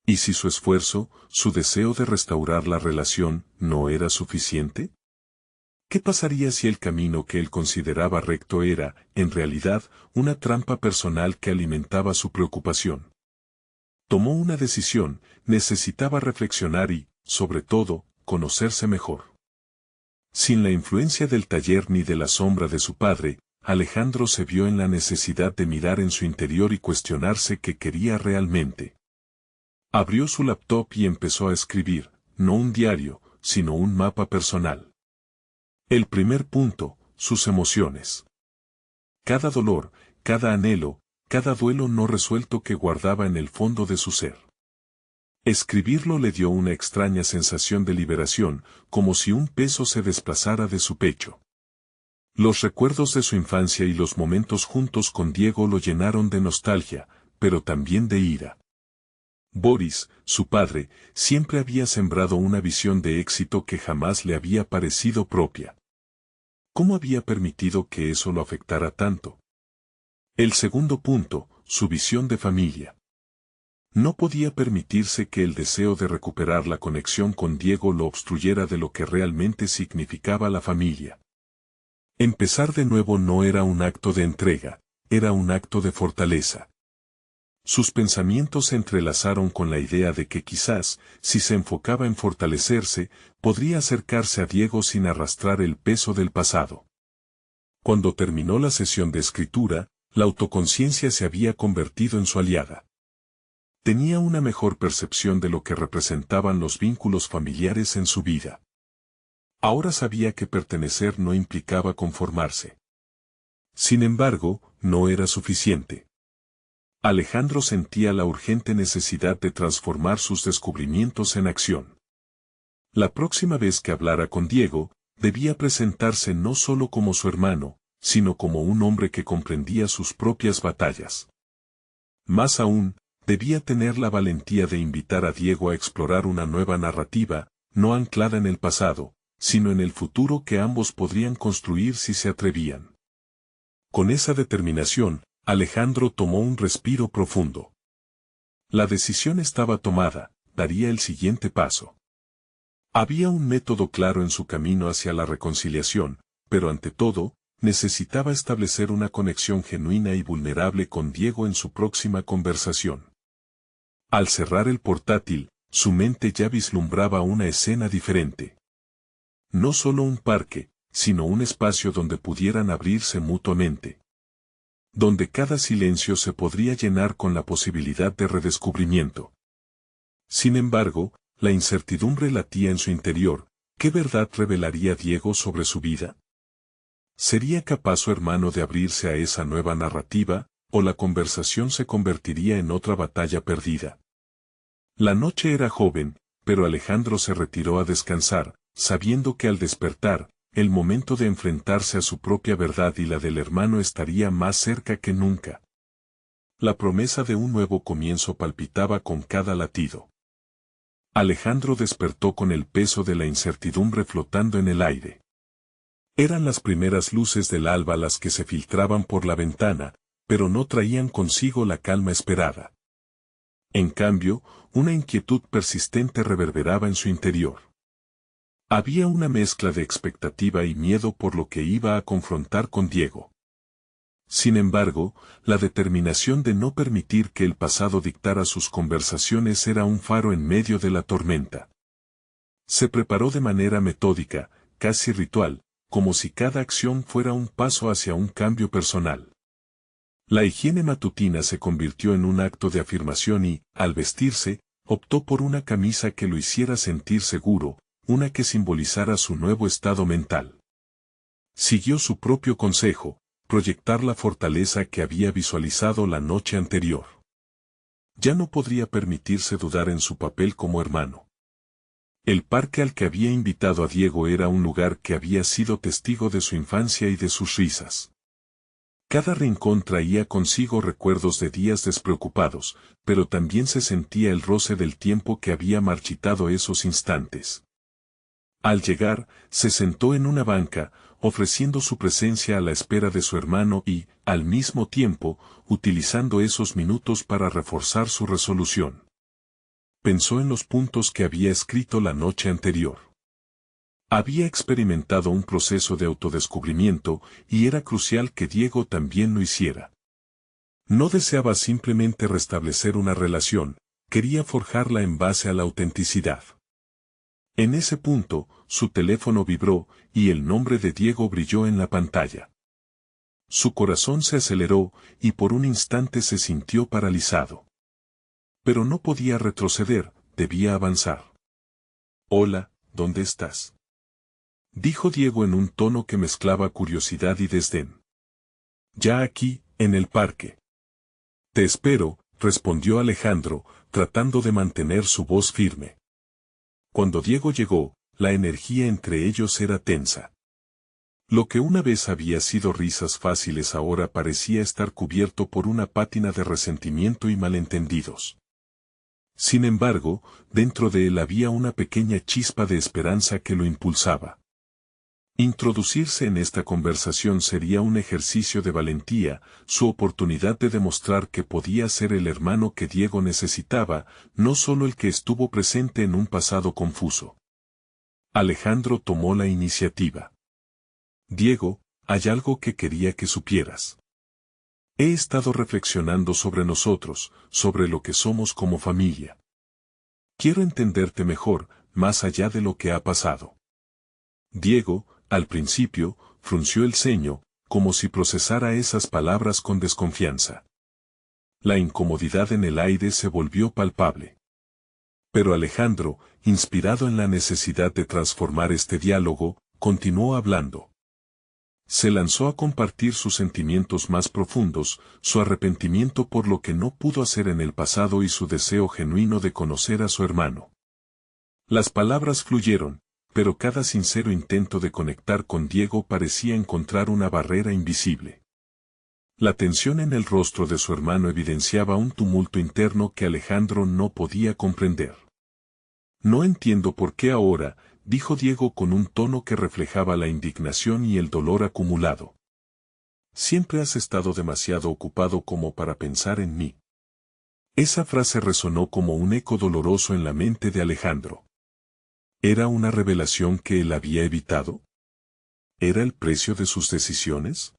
¿Y si su esfuerzo, su deseo de restaurar la relación, no era suficiente? ¿Qué pasaría si el camino que él consideraba recto era, en realidad, una trampa personal que alimentaba su preocupación? Tomó una decisión: necesitaba reflexionar y, sobre todo, conocerse mejor. Sin la influencia del taller ni de la sombra de su padre, Alejandro se vio en la necesidad de mirar en su interior y cuestionarse qué quería realmente. Abrió su laptop y empezó a escribir, no un diario, sino un mapa personal. El primer punto: sus emociones. Cada dolor, cada anhelo, cada duelo no resuelto que guardaba en el fondo de su ser. Escribirlo le dio una extraña sensación de liberación, como si un peso se desplazara de su pecho. Los recuerdos de su infancia y los momentos juntos con Diego lo llenaron de nostalgia, pero también de ira. Boris, su padre, siempre había sembrado una visión de éxito que jamás le había parecido propia. ¿Cómo había permitido que eso lo afectara tanto? El segundo punto: su visión de familia. No podía permitirse que el deseo de recuperar la conexión con Diego lo obstruyera de lo que realmente significaba la familia. Empezar de nuevo no era un acto de entrega, era un acto de fortaleza. Sus pensamientos se entrelazaron con la idea de que quizás, si se enfocaba en fortalecerse, podría acercarse a Diego sin arrastrar el peso del pasado. Cuando terminó la sesión de escritura, la autoconciencia se había convertido en su aliada. Tenía una mejor percepción de lo que representaban los vínculos familiares en su vida. Ahora sabía que pertenecer no implicaba conformarse. Sin embargo, no era suficiente. Alejandro sentía la urgente necesidad de transformar sus descubrimientos en acción. La próxima vez que hablara con Diego, debía presentarse no solo como su hermano, sino como un hombre que comprendía sus propias batallas. Más aún, debía tener la valentía de invitar a Diego a explorar una nueva narrativa, no anclada en el pasado, sino en el futuro que ambos podrían construir si se atrevían. Con esa determinación, Alejandro tomó un respiro profundo. La decisión estaba tomada, daría el siguiente paso. Había un método claro en su camino hacia la reconciliación, pero ante todo, necesitaba establecer una conexión genuina y vulnerable con Diego en su próxima conversación. Al cerrar el portátil, su mente ya vislumbraba una escena diferente. No solo un parque, sino un espacio donde pudieran abrirse mutuamente. Donde cada silencio se podría llenar con la posibilidad de redescubrimiento. Sin embargo, la incertidumbre latía en su interior. ¿Qué verdad revelaría Diego sobre su vida? ¿Sería capaz su hermano de abrirse a esa nueva narrativa, o la conversación se convertiría en otra batalla perdida? La noche era joven, pero Alejandro se retiró a descansar, sabiendo que al despertar, el momento de enfrentarse a su propia verdad y la del hermano estaría más cerca que nunca. La promesa de un nuevo comienzo palpitaba con cada latido. Alejandro despertó con el peso de la incertidumbre flotando en el aire. Eran las primeras luces del alba las que se filtraban por la ventana, pero no traían consigo la calma esperada. En cambio, una inquietud persistente reverberaba en su interior. Había una mezcla de expectativa y miedo por lo que iba a confrontar con Diego. Sin embargo, la determinación de no permitir que el pasado dictara sus conversaciones era un faro en medio de la tormenta. Se preparó de manera metódica, casi ritual, como si cada acción fuera un paso hacia un cambio personal. La higiene matutina se convirtió en un acto de afirmación y, al vestirse, optó por una camisa que lo hiciera sentir seguro, una que simbolizara su nuevo estado mental. Siguió su propio consejo, proyectar la fortaleza que había visualizado la noche anterior. Ya no podría permitirse dudar en su papel como hermano. El parque al que había invitado a Diego era un lugar que había sido testigo de su infancia y de sus risas. Cada rincón traía consigo recuerdos de días despreocupados, pero también se sentía el roce del tiempo que había marchitado esos instantes. Al llegar, se sentó en una banca, ofreciendo su presencia a la espera de su hermano y, al mismo tiempo, utilizando esos minutos para reforzar su resolución. Pensó en los puntos que había escrito la noche anterior. Había experimentado un proceso de autodescubrimiento y era crucial que Diego también lo hiciera. No deseaba simplemente restablecer una relación, quería forjarla en base a la autenticidad. En ese punto, su teléfono vibró y el nombre de Diego brilló en la pantalla. Su corazón se aceleró y por un instante se sintió paralizado. Pero no podía retroceder, debía avanzar. Hola, ¿dónde estás? Dijo Diego en un tono que mezclaba curiosidad y desdén. Ya aquí, en el parque. Te espero, respondió Alejandro, tratando de mantener su voz firme. Cuando Diego llegó, la energía entre ellos era tensa. Lo que una vez había sido risas fáciles ahora parecía estar cubierto por una pátina de resentimiento y malentendidos. Sin embargo, dentro de él había una pequeña chispa de esperanza que lo impulsaba. Introducirse en esta conversación sería un ejercicio de valentía, su oportunidad de demostrar que podía ser el hermano que Diego necesitaba, no solo el que estuvo presente en un pasado confuso. Alejandro tomó la iniciativa. Diego, hay algo que quería que supieras. He estado reflexionando sobre nosotros, sobre lo que somos como familia. Quiero entenderte mejor, más allá de lo que ha pasado. Diego, al principio, frunció el ceño, como si procesara esas palabras con desconfianza. La incomodidad en el aire se volvió palpable. Pero Alejandro, inspirado en la necesidad de transformar este diálogo, continuó hablando. Se lanzó a compartir sus sentimientos más profundos, su arrepentimiento por lo que no pudo hacer en el pasado y su deseo genuino de conocer a su hermano. Las palabras fluyeron, pero cada sincero intento de conectar con Diego parecía encontrar una barrera invisible. La tensión en el rostro de su hermano evidenciaba un tumulto interno que Alejandro no podía comprender. No entiendo por qué ahora, dijo Diego con un tono que reflejaba la indignación y el dolor acumulado. Siempre has estado demasiado ocupado como para pensar en mí. Esa frase resonó como un eco doloroso en la mente de Alejandro. ¿Era una revelación que él había evitado? ¿Era el precio de sus decisiones?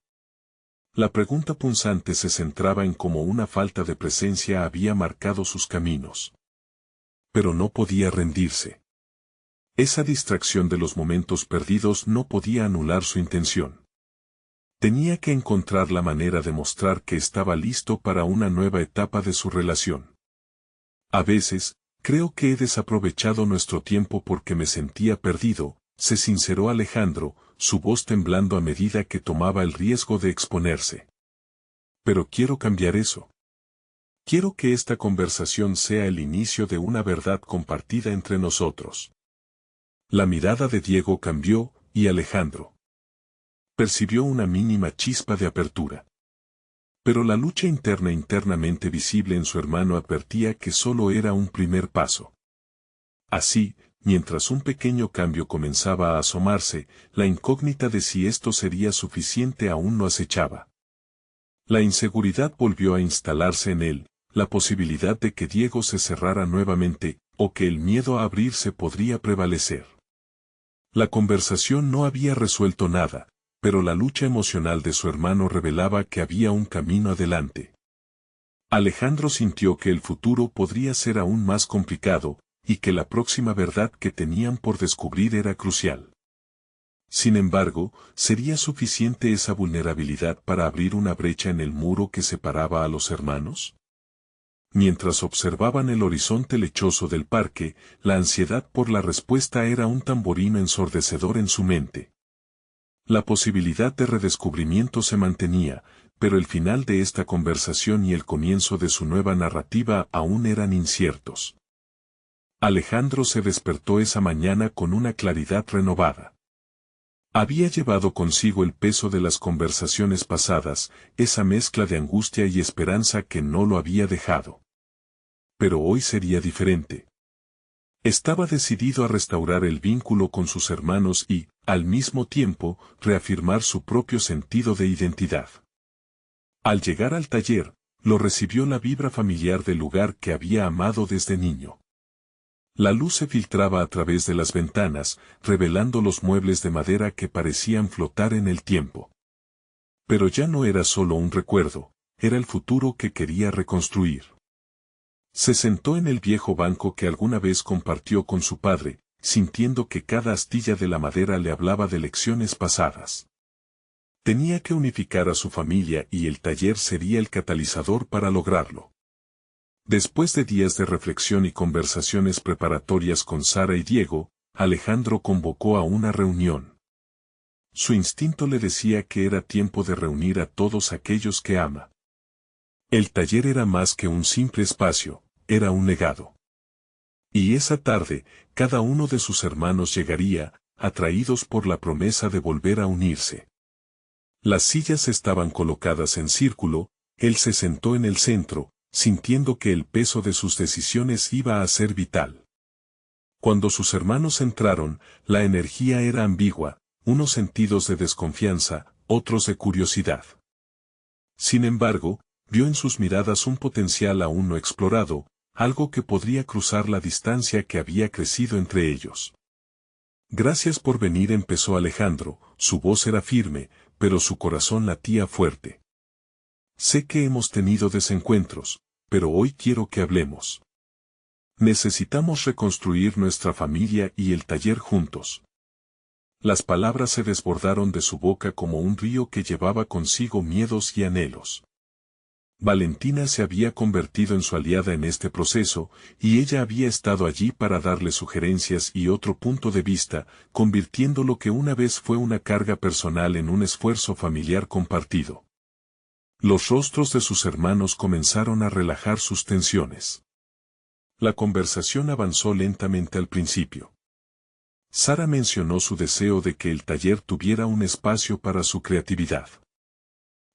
La pregunta punzante se centraba en cómo una falta de presencia había marcado sus caminos. Pero no podía rendirse. Esa distracción de los momentos perdidos no podía anular su intención. Tenía que encontrar la manera de mostrar que estaba listo para una nueva etapa de su relación. A veces, creo que he desaprovechado nuestro tiempo porque me sentía perdido, se sinceró Alejandro, su voz temblando a medida que tomaba el riesgo de exponerse. Pero quiero cambiar eso. Quiero que esta conversación sea el inicio de una verdad compartida entre nosotros. La mirada de Diego cambió, y Alejandro percibió una mínima chispa de apertura. Pero la lucha internamente visible en su hermano advertía que solo era un primer paso. Así, mientras un pequeño cambio comenzaba a asomarse, la incógnita de si esto sería suficiente aún no acechaba. La inseguridad volvió a instalarse en él, la posibilidad de que Diego se cerrara nuevamente, o que el miedo a abrirse podría prevalecer. La conversación no había resuelto nada, pero la lucha emocional de su hermano revelaba que había un camino adelante. Alejandro sintió que el futuro podría ser aún más complicado, y que la próxima verdad que tenían por descubrir era crucial. Sin embargo, ¿sería suficiente esa vulnerabilidad para abrir una brecha en el muro que separaba a los hermanos? Mientras observaban el horizonte lechoso del parque, la ansiedad por la respuesta era un tamborino ensordecedor en su mente. La posibilidad de redescubrimiento se mantenía, pero el final de esta conversación y el comienzo de su nueva narrativa aún eran inciertos. Alejandro se despertó esa mañana con una claridad renovada. Había llevado consigo el peso de las conversaciones pasadas, esa mezcla de angustia y esperanza que no lo había dejado. Pero hoy sería diferente. Estaba decidido a restaurar el vínculo con sus hermanos y, al mismo tiempo, reafirmar su propio sentido de identidad. Al llegar al taller, lo recibió la vibra familiar del lugar que había amado desde niño. La luz se filtraba a través de las ventanas, revelando los muebles de madera que parecían flotar en el tiempo. Pero ya no era solo un recuerdo, era el futuro que quería reconstruir. Se sentó en el viejo banco que alguna vez compartió con su padre, sintiendo que cada astilla de la madera le hablaba de lecciones pasadas. Tenía que unificar a su familia y el taller sería el catalizador para lograrlo. Después de días de reflexión y conversaciones preparatorias con Sara y Diego, Alejandro convocó a una reunión. Su instinto le decía que era tiempo de reunir a todos aquellos que ama. El taller era más que un simple espacio, era un legado. Y esa tarde, cada uno de sus hermanos llegaría, atraídos por la promesa de volver a unirse. Las sillas estaban colocadas en círculo, él se sentó en el centro, sintiendo que el peso de sus decisiones iba a ser vital. Cuando sus hermanos entraron, la energía era ambigua, unos sentidos de desconfianza, otros de curiosidad. Sin embargo, vio en sus miradas un potencial aún no explorado, algo que podría cruzar la distancia que había crecido entre ellos. Gracias por venir, empezó Alejandro, su voz era firme, pero su corazón latía fuerte. Sé que hemos tenido desencuentros, pero hoy quiero que hablemos. Necesitamos reconstruir nuestra familia y el taller juntos. Las palabras se desbordaron de su boca como un río que llevaba consigo miedos y anhelos. Valentina se había convertido en su aliada en este proceso, y ella había estado allí para darle sugerencias y otro punto de vista, convirtiendo lo que una vez fue una carga personal en un esfuerzo familiar compartido. Los rostros de sus hermanos comenzaron a relajar sus tensiones. La conversación avanzó lentamente al principio. Sara mencionó su deseo de que el taller tuviera un espacio para su creatividad.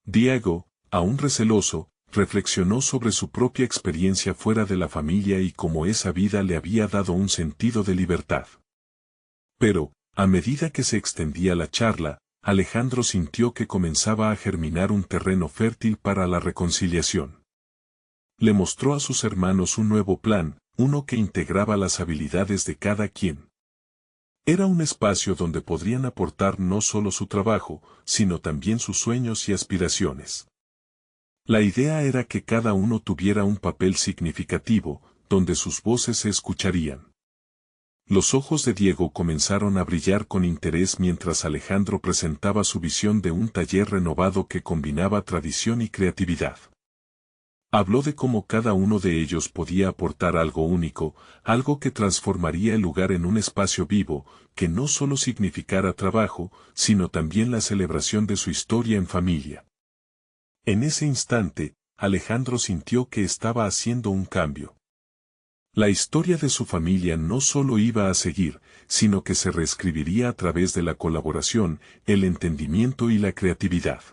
Diego, aún receloso, reflexionó sobre su propia experiencia fuera de la familia y cómo esa vida le había dado un sentido de libertad. Pero, a medida que se extendía la charla, Alejandro sintió que comenzaba a germinar un terreno fértil para la reconciliación. Le mostró a sus hermanos un nuevo plan, uno que integraba las habilidades de cada quien. Era un espacio donde podrían aportar no solo su trabajo, sino también sus sueños y aspiraciones. La idea era que cada uno tuviera un papel significativo, donde sus voces se escucharían. Los ojos de Diego comenzaron a brillar con interés mientras Alejandro presentaba su visión de un taller renovado que combinaba tradición y creatividad. Habló de cómo cada uno de ellos podía aportar algo único, algo que transformaría el lugar en un espacio vivo, que no solo significara trabajo, sino también la celebración de su historia en familia. En ese instante, Alejandro sintió que estaba haciendo un cambio. La historia de su familia no solo iba a seguir, sino que se reescribiría a través de la colaboración, el entendimiento y la creatividad.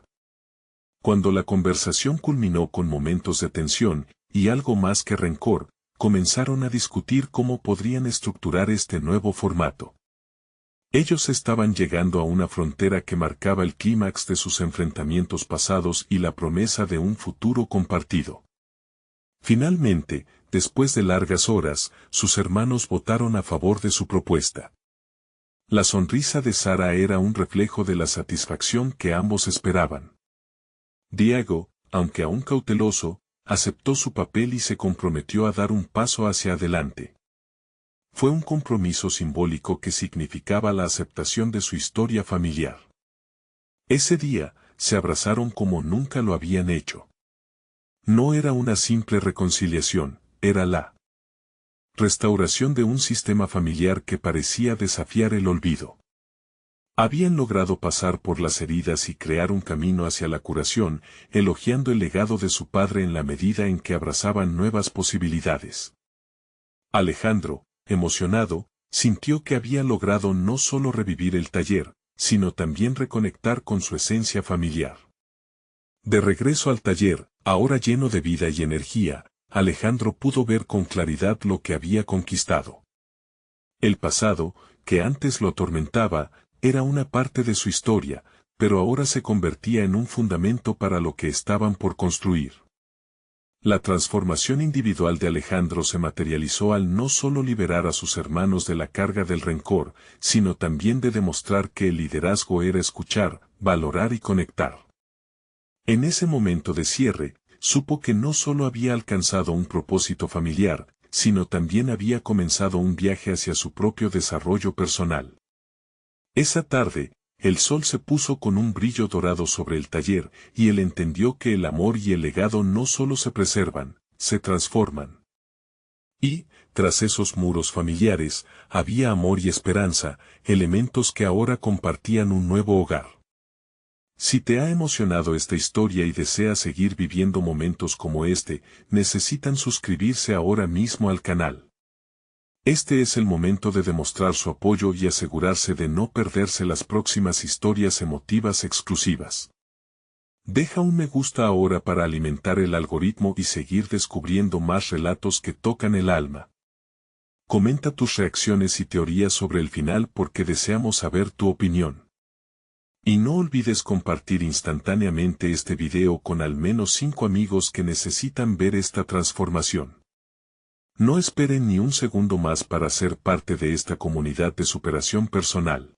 Cuando la conversación culminó con momentos de tensión, y algo más que rencor, comenzaron a discutir cómo podrían estructurar este nuevo formato. Ellos estaban llegando a una frontera que marcaba el clímax de sus enfrentamientos pasados y la promesa de un futuro compartido. Finalmente, después de largas horas, sus hermanos votaron a favor de su propuesta. La sonrisa de Sara era un reflejo de la satisfacción que ambos esperaban. Diego, aunque aún cauteloso, aceptó su papel y se comprometió a dar un paso hacia adelante. Fue un compromiso simbólico que significaba la aceptación de su historia familiar. Ese día, se abrazaron como nunca lo habían hecho. No era una simple reconciliación, era la restauración de un sistema familiar que parecía desafiar el olvido. Habían logrado pasar por las heridas y crear un camino hacia la curación, elogiando el legado de su padre en la medida en que abrazaban nuevas posibilidades. Alejandro, emocionado, sintió que había logrado no solo revivir el taller, sino también reconectar con su esencia familiar. De regreso al taller, ahora lleno de vida y energía, Alejandro pudo ver con claridad lo que había conquistado. El pasado, que antes lo atormentaba, era una parte de su historia, pero ahora se convertía en un fundamento para lo que estaban por construir. La transformación individual de Alejandro se materializó al no solo liberar a sus hermanos de la carga del rencor, sino también de demostrar que el liderazgo era escuchar, valorar y conectar. En ese momento de cierre, supo que no solo había alcanzado un propósito familiar, sino también había comenzado un viaje hacia su propio desarrollo personal. Esa tarde, el sol se puso con un brillo dorado sobre el taller, y él entendió que el amor y el legado no solo se preservan, se transforman. Y, tras esos muros familiares, había amor y esperanza, elementos que ahora compartían un nuevo hogar. Si te ha emocionado esta historia y deseas seguir viviendo momentos como este, necesitan suscribirse ahora mismo al canal. Este es el momento de demostrar su apoyo y asegurarse de no perderse las próximas historias emotivas exclusivas. Deja un me gusta ahora para alimentar el algoritmo y seguir descubriendo más relatos que tocan el alma. Comenta tus reacciones y teorías sobre el final porque deseamos saber tu opinión. Y no olvides compartir instantáneamente este video con al menos 5 amigos que necesitan ver esta transformación. No esperen ni un segundo más para ser parte de esta comunidad de superación personal.